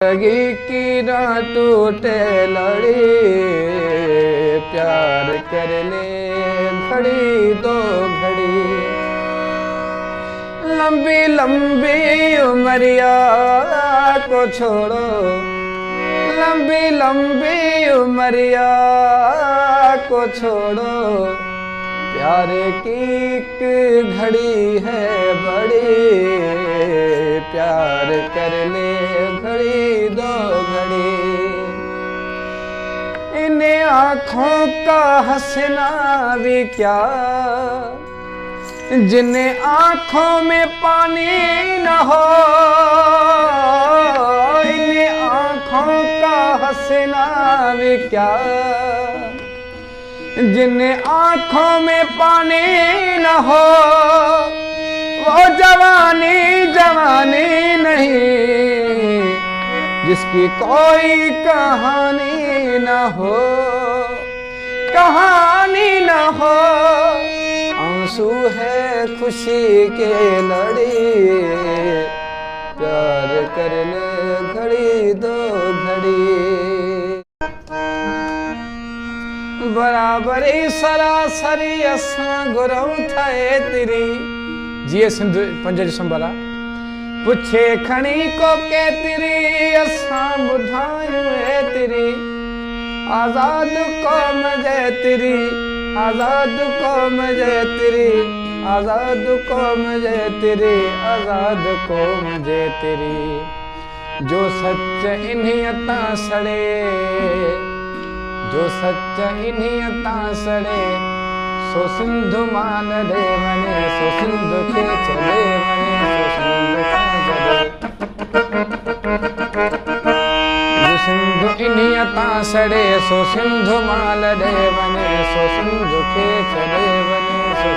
जिंदगी की ना टूटे लड़ी, प्यार कर ले घड़ी दो घड़ी। लंबी लंबी उमरिया को छोड़ो, लंबी लंबी उमरिया को छोड़ो। प्यार की एक घड़ी है बड़ी, प्यार कर ले घड़ी दो घड़ी। इन आँखों का हंसना भी क्या, जिन आँखों में पानी न हो। इन आँखों का हंसना भी क्या, जिन आँखों में पानी न हो। वो जवानी जवानी नहीं, जिसकी कोई कहानी न हो, कहानी न हो। आंसू है खुशी के लड़ी, प्यार कर ले घड़ी दो घड़ी। बराबरी सरासरी असां गुरऊ थे तेरी। जिए सिंध पंज दिसंबर पुछे खणी को के तेरी, असां बुधायूं है तेरी। आजाद कौम जय तेरी, आजाद कौम जय तेरी, आजाद कौम जय तेरी, आजाद कौम जय तेरी। जो सच इन्हीं अता सड़े, जो सच इन्हीं अता सड़े। सो सिंधु मान दे वने, सो सिंधु के चले वने, सो सिंधु का जले। जो सिंधु इन्हीं अता सड़े, सो सिंधु मान दे वने, सो सिंधु के चले वने, सो